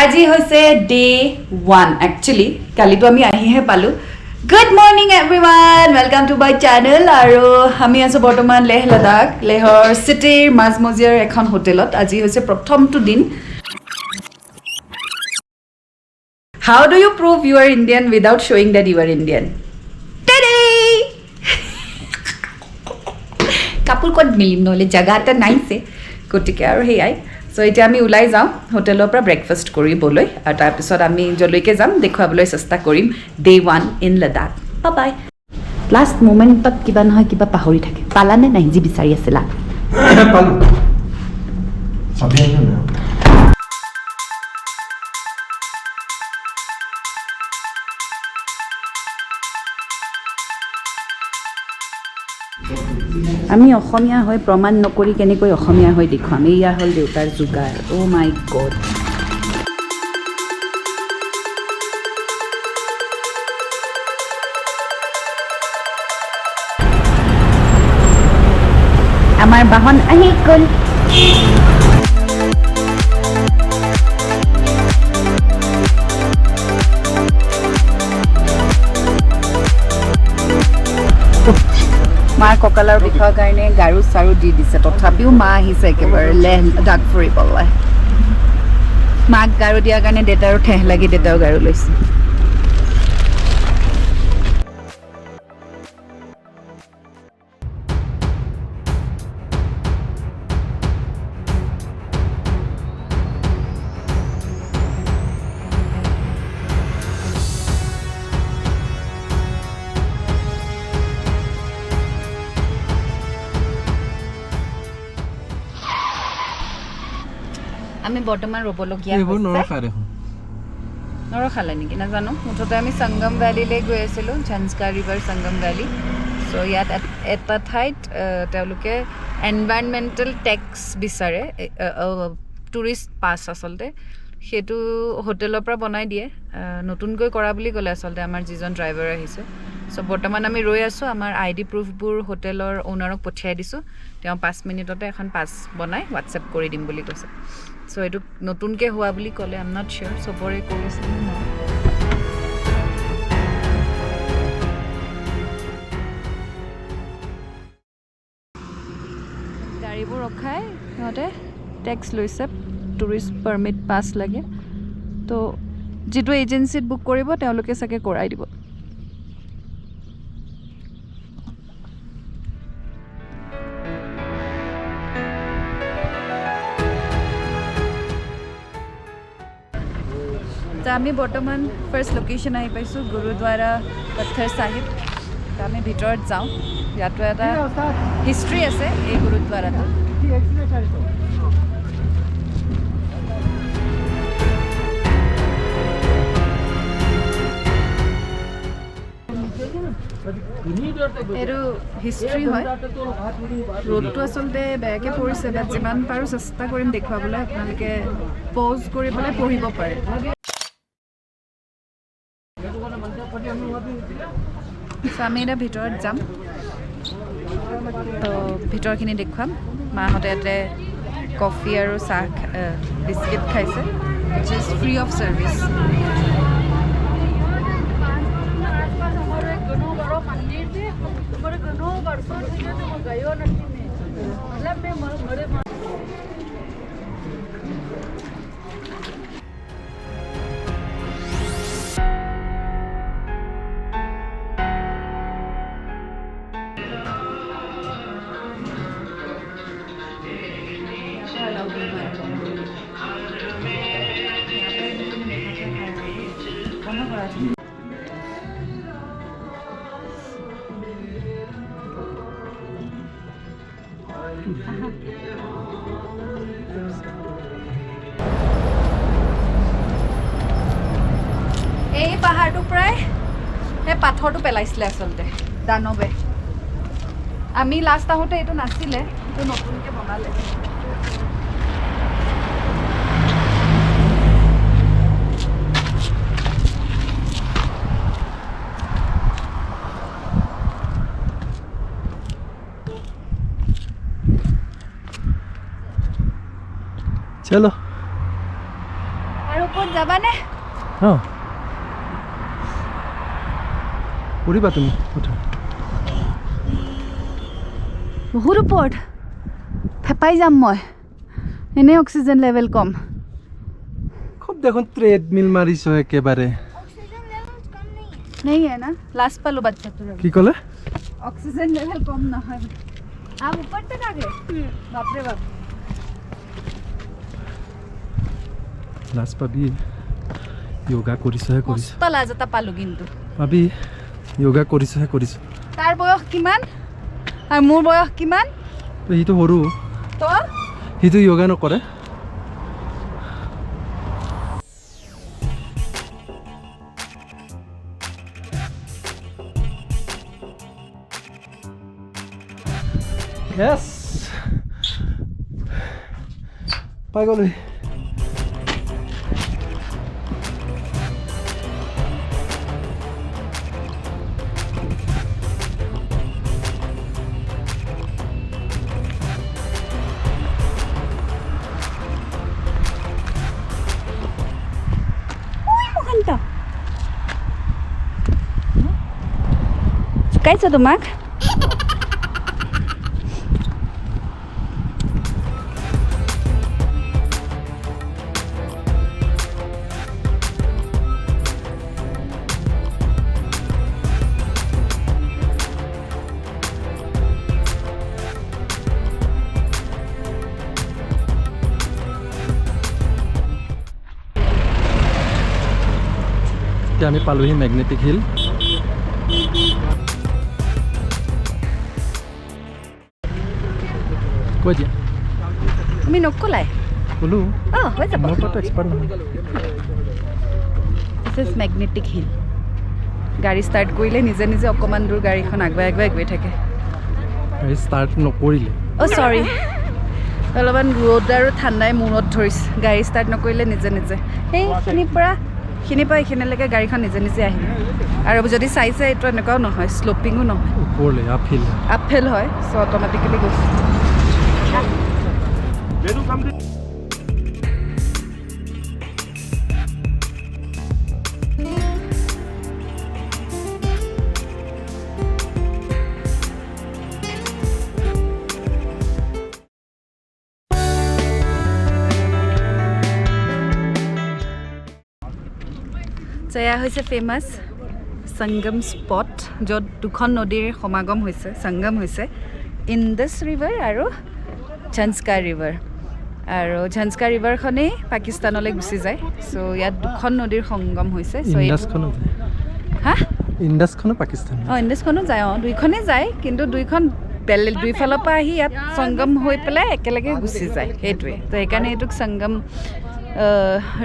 আজি হৈছে day 1 actually কালি তো আমি আহিহে পালো Good morning everyone welcome to my channel আৰু আমি আছো বৰ্তমান লেহ লাডাখ লেহৰ সিটিৰ মাজমজিয়াৰ এখন হোটেলত আজি হৈছে প্ৰথমটো দিন How do you prove you are Indian without showing that you are Indian Today কাপোৰ ক'ত মিলিম নহলে জাগা এটা নাইছে গতিকে আৰু হেয়াই So এতিয়া আমি উলাই যাম হোটেলৰ পৰা ব্ৰেকফাষ্ট কৰিবলৈ আৰু তাৰ পিছত আমি জলৈকে যাম দেখুৱাবলৈ চেষ্টা কৰিম day 1 in Ladakh bye bye last moment তত কিবা নহয় কিবা পাহৰি থাকে পালানে নাই যি বিচাৰি আছিল পালো সবেই না আমি অসমীয়া হৈ প্ৰমাণ নকৰি কেনেকৈ অসমীয়া হৈ দেখুৱাম এয়া হ'ল দেউতাৰ যোগাৰ ও মাই গড আমাৰ বাহন আহি গ'ল মাৰ কঁকালৰ বিষৰ কাৰণে গাৰু চাৰু দি দিছে তথাপিও মা আহিছে একেবাৰে লেহ লাডাখ ফুৰিবলৈ মাক গাৰু দিয়াৰ কাৰণে দেউতাৰো ঠেহ লাগি দেউতাও গাৰু লৈছে আমি বৰ্তমান ৰবলগীয়া হৈছে নৰখালে নেকি নাজানো মুঠতে আমি সংগম ভ্যালিলৈ গৈ আছিলোঁ ঝানস্কাৰ ৰিভাৰ সংগম ভ্যালি চ' ইয়াত এটা ঠাইত তেওঁলোকে এনভাইৰনমেণ্টেল টেক্স বিচাৰে টুৰিষ্ট পাছ আচলতে সেইটো হোটেলৰ পৰা বনাই দিয়ে নতুনকৈ কৰা বুলি ক'লে আচলতে আমাৰ যিজন ড্ৰাইভাৰ আহিছে চ' বৰ্তমান আমি ৰৈ আছোঁ আমাৰ ID প্ৰুফবোৰ হোটেলৰ অ'নাৰক পঠিয়াই দিছোঁ তেওঁ 5 মিনিটতে এখন পাছ বনাই হোৱাটছএপ কৰি দিম বুলি কৈছে চ' এইটো নতুনকৈ হোৱা বুলি ক'লে আই এম নট চিয়'ৰ চবৰে কৰিছে গাড়ীবোৰ ৰখাই সিহঁতে টেক্স লৈছে টুৰিষ্ট পাৰ্মিট পাছ লাগে তো যিটো এজেঞ্চিত বুক কৰিব তেওঁলোকে চাগে কৰাই দিব আমি বৰ্তমান ফাৰ্ষ্ট লোকেশ্যন আহি পাইছোঁ গুৰুদ্বাৰা পথৰ চাহিব আমি ভিতৰত যাওঁ ইয়াতো এটা হিষ্ট্ৰী আছে এই গুৰুদ্বাৰাটো এইটো হিষ্ট্ৰী হয় ৰোডটো আচলতে বেয়াকৈ পৰিছে বাট যিমান পাৰোঁ চেষ্টা কৰিম দেখুৱাবলৈ আপোনালোকে প'জ কৰি পেলাই পঢ়িব পাৰে আমি এতিয়া ভিতৰত যাম তো ভিতৰখিনি দেখুৱাম মাহঁতে ইয়াতে কফি আৰু চাহ বিস্কিট খাইছে wish is free of service এই পাহাৰটো প্ৰায় এই পাথৰটো পেলাইছিলে আচলতে দানৱে আমি লাষ্ট আহোঁতে এইটো নাছিলে এইটো নতুনকৈ বনালে चलो और ऊपर যাবানে? উৰিবা তুমি উঠা বহুত ওপৰত ফেপাই যাম মই এনে অক্সিজেন লেভেল কম খুব দেখোন ট্ৰেডমিল মাৰিছ একেবাৰে नहीं है ना लास्ट पालो बच्चा तो কি ক'লে ऑक्सीजन लेवल कम ना है आप ऊपर तक आ गए बाप रे बाप লাজ পাবি যোগা কৰিছহে কৰিছ মস্ত লাজ এটা পালো কিন্তু পাবি যোগা কৰিছহে কৰিছ তাৰ বয়স কিমান আৰু মোৰ বয়স কিমান তো হিটো সৰু তো হিটো যোগা নকৰে Yes. পাই গ'লো Mahanta Sukaisa tumak আমি পালোহি ম্যাগনেটিক হিল কৈ দিয়া তুমি নকলাই বলো হৈ যাব মই তো এক্সপার্ট নহয় দিস ইজ ম্যাগনেটিক হিল গাড়ী ষ্টাৰ্ট কৰিলে নিজে নিজে অকমান দূৰ গাড়ীখন আগুৱাই আগুৱাই গৈ থাকে গাড়ী ষ্টাৰ্ট নকৰিলে সৰি অলপমান ৰ'দ আৰু ঠাণ্ডাই মূৰত ধৰিছে গাড়ী ষ্টাৰ্ট নকৰিলে নিজে নিজে সেইখিনিৰ পৰা এইখিনিলৈকে গাড়ীখন নিজে নিজে আহিলে আৰু যদি চাইছে এইটো এনেকুৱাও নহয় শ্লপিঙো নহয় ওপৰলৈ আপহিল হয় চ' অট'মেটিকেলি গৈছে এয়া হৈছে ফেমাছ সংগম স্পট য'ত দুখন নদীৰ সমাগম হৈছে সংগম হৈছে ইণ্ডাছ ৰিভাৰ আৰু ঝানস্কাৰ ৰিভাৰ আৰু ঝানস্কাৰ ৰিভাৰখনেই পাকিস্তানলৈ গুচি যায় চ' ইয়াত দুখন নদীৰ সংগম হৈছে ইণ্ডাছখনো পাকিস্তান ইণ্ডাছখনো যায় দুইখনেই যায় কিন্তু দুইফালৰ পৰা আহি ইয়াত সংগম হৈ পেলাই একেলগে গুচি যায় সেইটোৱে তো সেইকাৰণে এইটোক সংগম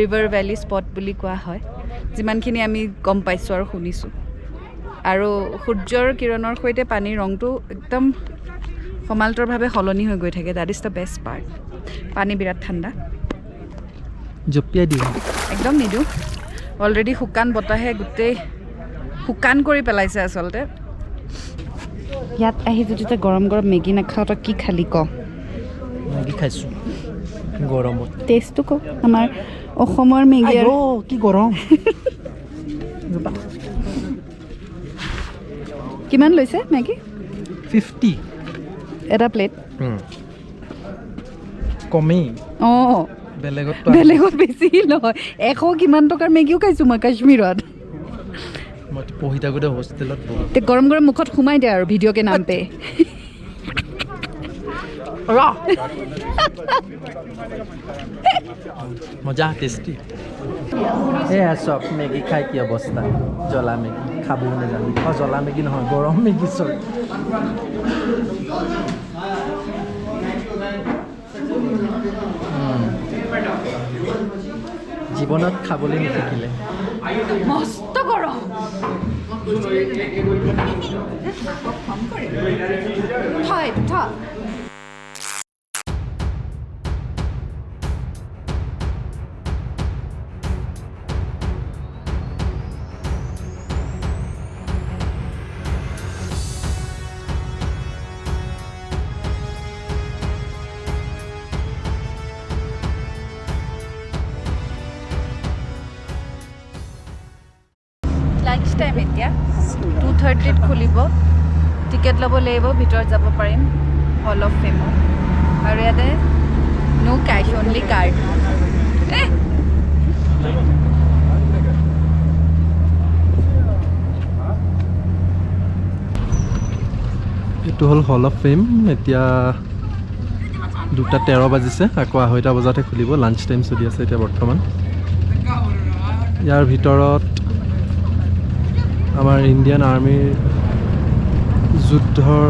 ৰিভাৰ ভেলী স্পট বুলি কোৱা হয় যিমানখিনি আমি গম পাইছোঁ আৰু শুনিছোঁ আৰু সূৰ্যৰ কিৰণৰ সৈতে পানীৰ ৰংটো একদম সমান্তৰভাৱে সলনি হৈ গৈ থাকে that is the best part পানী বিৰাট ঠাণ্ডা জপিয়াই দিওঁ একদম নিদিওঁ অলৰেডি শুকান বতাহে গোটেই শুকান কৰি পেলাইছে আচলতে ইয়াত আহি যদি তই গৰম গৰম মেগী নাখাওঁ তই কি খালি ক মেগী খাইছোঁ গৰমত টেষ্টটো ক আমাৰ অসমৰ মেগী আৰু কি গৰম কিমান লৈছে মেগী 50 এটা প্লেট কমেই অঁ বেলেগত বেছি নহয় 100 কিমান টকাৰ মেগীও খাইছোঁ মই কাশ্মীৰত মই পঢ়ি থাকোঁতে হোষ্টেলত গৰম গৰম মুখত সোমাই দিয়ে আৰু ভিডিঅ'কে নামতে মজা টেষ্টি এয়া চব মেগী খাই কি অৱস্থা জ্বলা মেগী খাবও নাজানো জ্বলা মেগী নহয় গৰম মেগী চৰি জীৱনত খাবলৈ নিশিকিলে মস্ত গৰম 2:30 খুলিব টিকেট ল'ব লাগিব ভিতৰত যাব পাৰিম হল অফ ফেমৰ আৰু ইয়াতে নো কেছ অনলি কাৰ্ড এইটো হ'ল হল অফ ফেম এতিয়া 2:13 বাজিছে আকৌ 2:30 বজাতে খুলিব লাঞ্চ টাইম চলি আছে এতিয়া বৰ্তমান ইয়াৰ ভিতৰত আমাৰ ইণ্ডিয়ান আৰ্মিৰ যুদ্ধৰ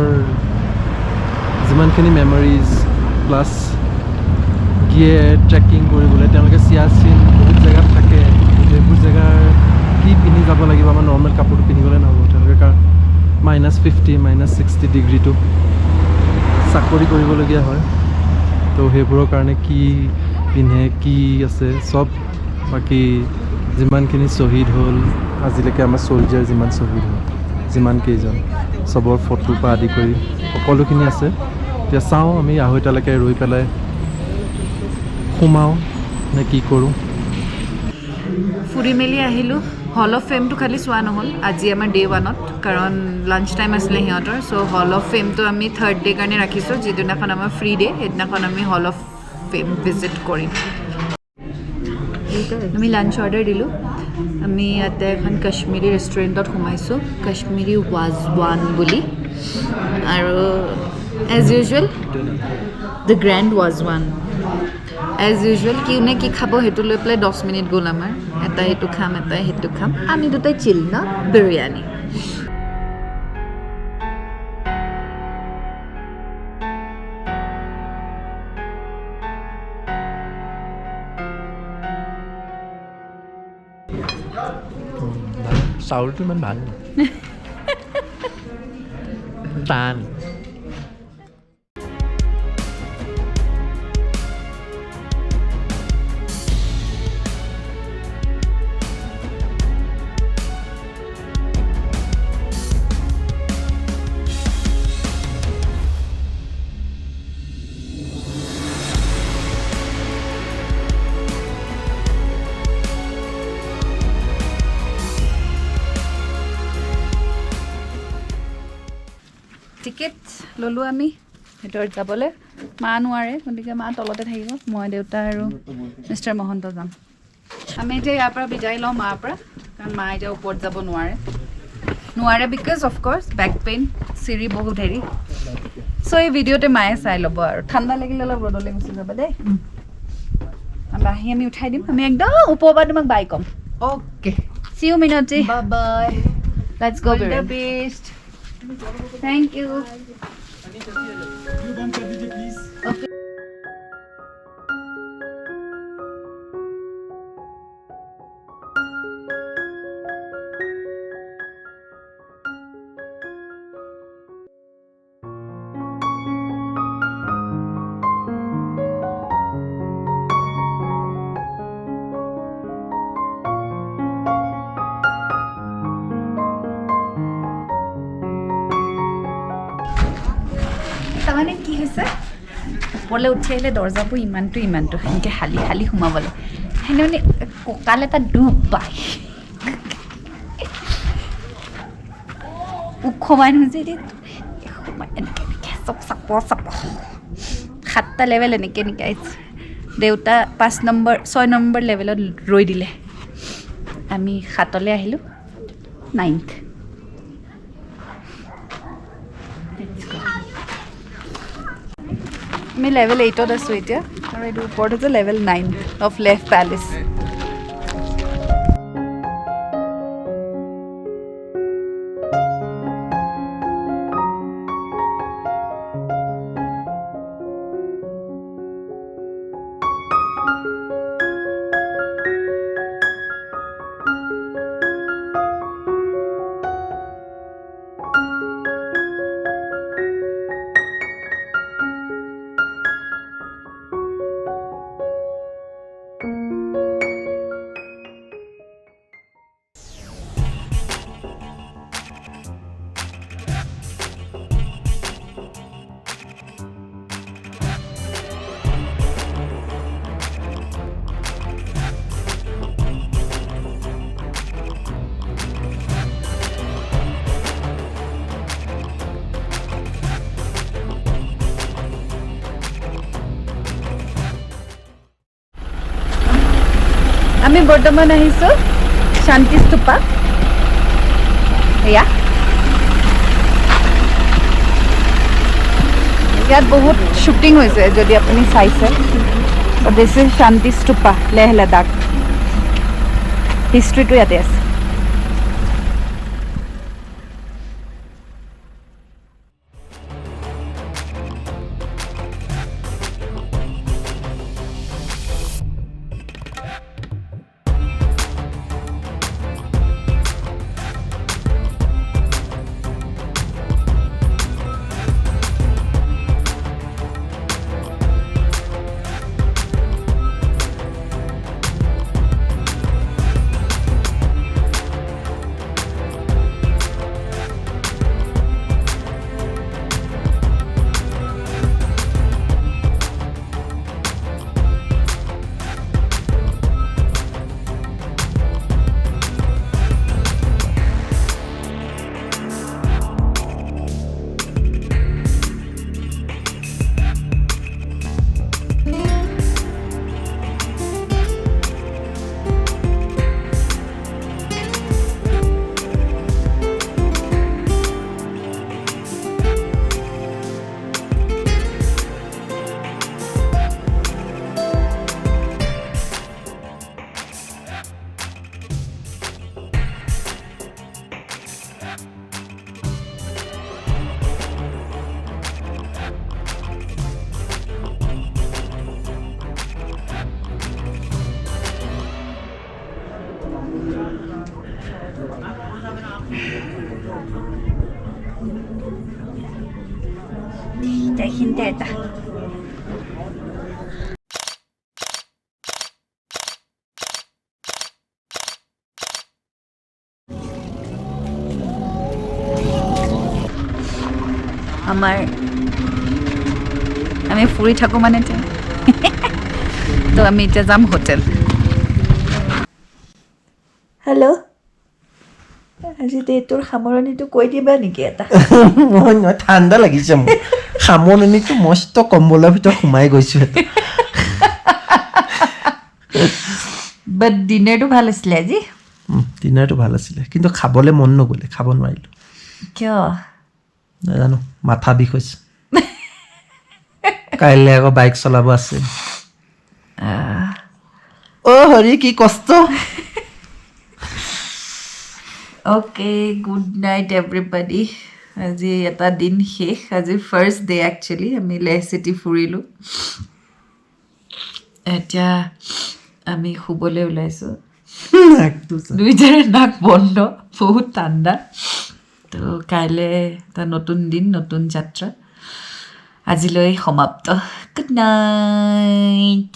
যিমানখিনি মেমৰিজ প্লাছ গিয়ে ট্ৰেকিং কৰিবলৈ তেওঁলোকে চিয়াচিন বহুত জেগাত থাকে সেইবোৰ জেগাৰ কি পিন্ধি যাব লাগিব আমাৰ নৰ্মেল কাপোৰটো পিন্ধিবলৈ নহ'ব তেওঁলোকে কাৰণ -50 -60 ডিগ্ৰীটো চাকৰি কৰিবলগীয়া হয় তো সেইবোৰৰ কাৰণে কি পিন্ধে কি আছে চব বাকী যিমানখিনি শ্বহীদ হ'ল আজিলৈকে আমাৰ চ'লজাৰ যিমান শ্বহীদ হ'ল যিমান কেইজন চবৰ ফটোৰ পৰা আদি কৰি সকলোখিনি আছে এতিয়া চাওঁ আমি 2:30লৈকে ৰৈ পেলাই সোমাওঁ নে কি কৰোঁ ফুৰি মেলি আহিলোঁ হল অফ ফেমটো খালি চোৱা নহ'ল আজি আমাৰ Day 1ত কাৰণ লাঞ্চ টাইম আছিলে সিহঁতৰ চ' হল অফ ফেমটো আমি 3rd ডে কাৰণে ৰাখিছোঁ যিদিনাখন আমাৰ ফ্ৰী ডে সেইদিনাখন আমি হল অফ ফেম ভিজিট কৰিম আমি লাঞ্চ অৰ্ডাৰ দিলোঁ আমি ইয়াতে এখন কাশ্মীৰী ৰেষ্টুৰেণ্টত সোমাইছোঁ কাশ্মীৰী ৱাজৱান বুলি আৰু as usual the grand Wazwan as usual কিনে কি খাব সেইটো লৈ পেলাই 10 মিনিট গ'ল আমাৰ এটা এইটো খাম এটা সেইটো খাম আমি দুটাই চিল ন বিৰিয়ানী চাউলটো ইমান ভাল টান টিকেট ল'লোঁ আমি ভিতৰত যাবলৈ মা নোৱাৰে গতিকে মা তলতে থাকিব মই দেউতা আৰু মিষ্টাৰ মহন্ত যাম আমি এতিয়া ইয়াৰ পৰা বিদায় লওঁ মাৰ পৰা কাৰণ মা এতিয়া ওপৰত যাব নোৱাৰে বিকজ অফক'ৰ্ছ বেক পেইন চিৰি বহুত হেৰি চ' এই ভিডিঅ'তে মায়ে চাই ল'ব আৰু ঠাণ্ডা লাগিলে অলপ ৰ'দলৈ গুচি যাবা দেই আহি আমি উঠাই দিম আমি একদম ওপৰৰ পৰা তোমাক বাই ক'ম okay see you Minati bye bye let's go the best Thank you. Okay. তাৰমানে কি হৈছে ওপৰলৈ উঠি আহিলে দৰ্জাবোৰ ইমানটো সেনেকৈ হালি সোমাবলৈ সেনে মানে কঁকাল এটা ডুব পায় ওখ মানুহ যে এনেকৈ চব চাপৰ 7টা লেভেল এনেকৈ আহিছে দেউতা 6 নম্বৰ লেভেলত ৰৈ দিলে আমি 7লৈ আহিলোঁ 9th আমি লেভেল 8ত আছোঁ এতিয়া আৰু এইটো ওপৰত হৈছে লেভেল 9 অফ লেফ পেলেচ আমি বৰ্তমান আহিছোঁ শান্তি স্তূপা এয়া ইয়াত বহুত শ্বুটিং হৈছে যদি আপুনি চাইছে দিছ ইজ শান্তি স্তূপা লেহ লাডাখ হিষ্ট্ৰীটো ইয়াতে আছে Hinterta. আমাৰ আমি ফুৰি থাকোঁ মানে তো আমি এতিয়া যাম হোটেল হেল্ল' আজি তোৰ সামৰণিটো কৈ দিবা নেকি এটা নহয় ঠাণ্ডা লাগিছে মোৰ সামৰণিটো মস্ত কম্বলৰ ভিতৰত সোমাই গৈছোঁ বাট ডিনাৰটো ভাল আছিলে আজি ডিনাৰটো ভাল আছিলে কিন্তু খাবলৈ মন নগ'লে খাব নোৱাৰিলোঁ কিয় নাজানো মাথা বিষ হৈছে কাইলৈ আকৌ বাইক চলাব আছে অ' হৰি কি কষ্ট অ'কে গুড নাইট এভৰিবডি আজি এটা দিন শেষ আজি ফাৰ্ষ্ট ডে একচুৱেলি আমি লেহ চিটি ফুৰিলোঁ এতিয়া আমি শুবলৈ ওলাইছোঁ দুইটাৰে নাক বন্ধ বহুত ঠাণ্ডা তো কাইলৈ এটা নতুন দিন নতুন যাত্ৰা আজিলৈ সমাপ্ত গুড নাইট